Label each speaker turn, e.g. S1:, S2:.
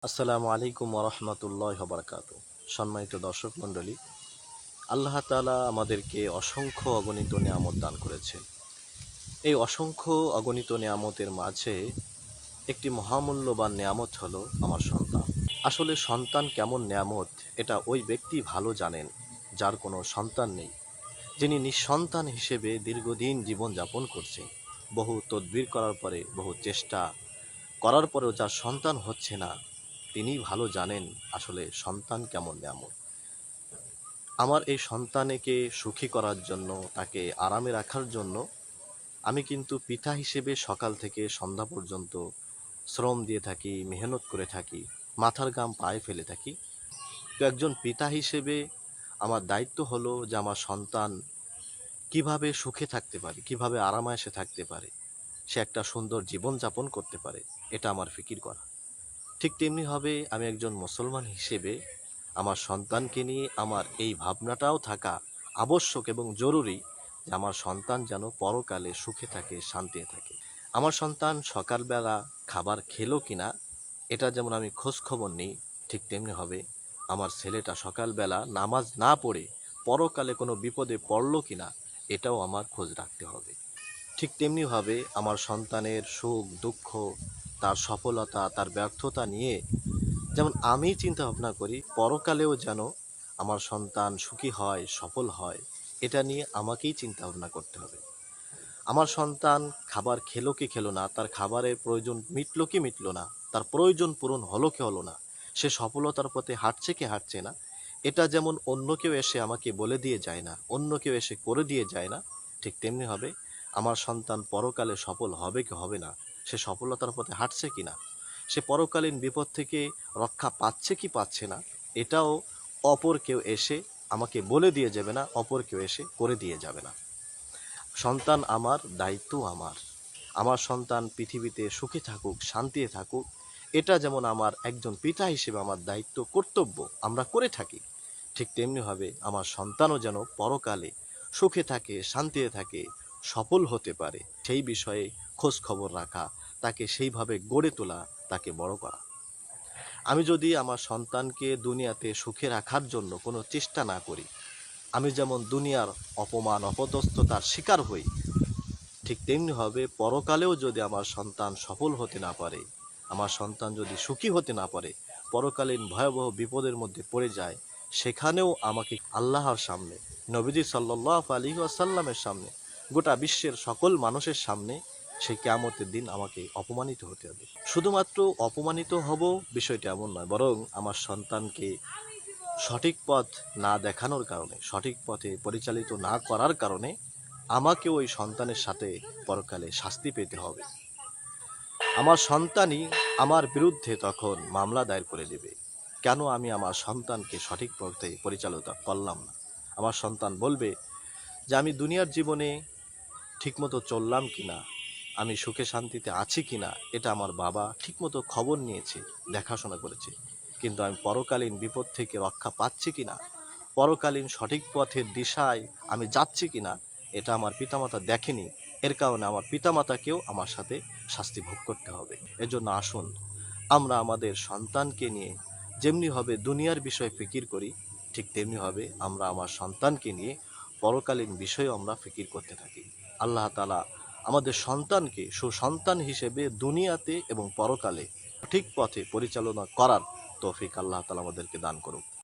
S1: আসসালামু আলাইকুম ওরহমতুল্লাহ বারকাতু। সম্মানিত দর্শক মণ্ডলী, আল্লাহ তাআলা আমাদেরকে অসংখ্য অগণিত নিয়ামত দান করেছেন। এই অসংখ্য অগণিত নিয়ামতের মাঝে একটি মহামূল্যবান নিয়ামত হলো আমার সন্তান। আসলে সন্তান কেমন নিয়ামত এটা ওই ব্যক্তি ভালো জানেন যার কোনো সন্তান নেই, যিনি নিঃসন্তান হিসেবে দীর্ঘদিন জীবনযাপন করছেন। বহু তদবির করার পরে, বহু চেষ্টা করার পরেও যার সন্তান হচ্ছে না, তিনি ভালো জানেন আসলে সন্তান কেমন নিয়ামত। আমার এই সন্তানকে সুখী করার জন্য, তাকে আরামে রাখার জন্য আমি কিন্তু পিতা হিসেবে সকাল থেকে সন্ধ্যা পর্যন্ত শ্রম দিয়ে থাকি, মেহনত করে থাকি, মাথার ঘাম পায়ে ফেলে থাকি। তো একজন পিতা হিসেবে আমার দায়িত্ব হলো যে আমার সন্তান কিভাবে সুখে থাকতে পারে, কিভাবে আরামায়েশে থাকতে পারে, সে একটা সুন্দর জীবন যাপন করতে পারে, এটা আমার ফিকির করা। ঠিক তেমনিভাবে আমি একজন মুসলমান হিসেবে আমার সন্তানকে নিয়ে আমার এই ভাবনাটাও থাকা আবশ্যক এবং জরুরি যে আমার সন্তান যেন পরকালে সুখে থাকে, শান্তিতে থাকে। আমার সন্তান সকালবেলা খাবার খেলো কিনা এটা যেমন আমি খোঁজ খবর নিই, ঠিক তেমনি হবে আমার ছেলেটা সকালবেলা নামাজ না পড়ে পরকালে কোনো বিপদে পড়লো কিনা এটাও আমার খোঁজ রাখতে হবে। ঠিক তেমনিভাবে আমার সন্তানের সুখ দুঃখ, তার সফলতা, তার ব্যর্থতা নিয়ে যেমন আমি চিন্তা ভাবনা করি, পরকালেও যেন আমার সন্তান সুখী হয়, সফল হয়, এটা নিয়ে আমাকেই চিন্তা ভাবনা করতে হবে। আমার সন্তান খাবার খেলো কি খেলো না, তার খাবারের প্রয়োজন মিটলো কি মিটলো না, তার প্রয়োজন পূরণ হলো কি হলো না, সে সফলতার পথে হাঁটছে কি হাঁটছে না, এটা যেমন অন্য কেউ এসে আমাকে বলে দিয়ে যায় না, অন্য কেউ এসে করে দিয়ে যায় না, ঠিক তেমনি হবে আমার সন্তান পরকালে সফল হবে কি হবে না, সে সফলতার পথে হাঁটছে কি না, সে পরকালীন বিপদ থেকে রক্ষা পাচ্ছে কি পাচ্ছে না, এটাও অপর কেউ এসে আমাকে বলে দিয়ে যাবে না, অপর কেউ এসে করে দিয়ে যাবে না। সন্তান আমার, দায়িত্ব আমার। আমার সন্তান পৃথিবীতে সুখে থাকুক, শান্তিতে থাকুক, এটা যেমন আমার একজন পিতা হিসেবে আমার দায়িত্ব, কর্তব্য আমরা করে থাকি, ঠিক তেমনিভাবে আমার সন্তানও যেন পরকালে সুখে থাকে, শান্তিতে থাকে, সফল হতে পারে, সেই বিষয়ে খোঁজ খবর রাখা, তাকে সেইভাবে গড়ে তোলা, তাকে বড় করা। আমি যদি আমার সন্তানকে দুনিয়াতে সুখে রাখার জন্য কোনো চেষ্টা না করি, আমি যেমন দুনিয়ার অপমান অপদস্থতার শিকার হই, ঠিক তেমনি হবে পরকালেও যদি আমার সন্তান সফল হতে না পারে, আমার সন্তান যদি সুখী হতে না পারে, পরকালীন ভয়াবহ বিপদের মধ্যে পড়ে যায়, সেখানেও আমাকে আল্লাহর সামনে, নবীজি সাল্লাল্লাহু আলাইহি ওয়াসাল্লামের সামনে, গোটা বিশ্বের সকল মানুষের সামনে সেই কিয়ামতের দিন আমাকে অপমানিত হতে হবে। শুধুমাত্র অপমানিত হব বিষয়টা এমন নয়, বরং আমার সন্তানকে সঠিক পথ না দেখানোর কারণে, সঠিক পথে পরিচালিত না করার কারণে আমাকে ওই সন্তানের সাথে পরকালে শাস্তি পেতে হবে। আমার সন্তানই আমার বিরুদ্ধে তখন মামলা দায়ের করে দেবে, কেন আমি আমার সন্তানকে সঠিক পথে পরিচালিত করলাম না। আমার সন্তান বলবে যে আমি দুনিয়ার জীবনে ঠিকমতো চললাম কিনা, আমি সুখে শান্তিতে আছি কিনা, এটা আমার বাবা ঠিকমতো খবর নিয়েছে, দেখাশোনা করেছে, কিন্তু আমি পরকালীন বিপদ থেকে রক্ষা পাচ্ছি কিনা, পরকালীন সঠিক পথের দিশায় আমি যাচ্ছি কিনা, এটা আমার পিতামাতা দেখেনি। এর কারণে আমার পিতামাতাকেও আমার সাথে শাস্তি ভোগ করতে হবে। এজন্য আসুন আমরা আমাদের সন্তানকে নিয়ে যেমনিভাবে দুনিয়ার বিষয়ে ফিকির করি, ঠিক তেমনিভাবে আমরা আমার সন্তানকে নিয়ে পরকালীন বিষয়েও আমরা ফিকির করতে থাকি। আল্লাহ তাআলা আমাদের সন্তানকে সুসন্তান হিসেবে দুনিয়াতে এবং পরকালে সঠিক পথে পরিচালনা করার তৌফিক আল্লাহ তাআলা আমাদেরকে দান করুন।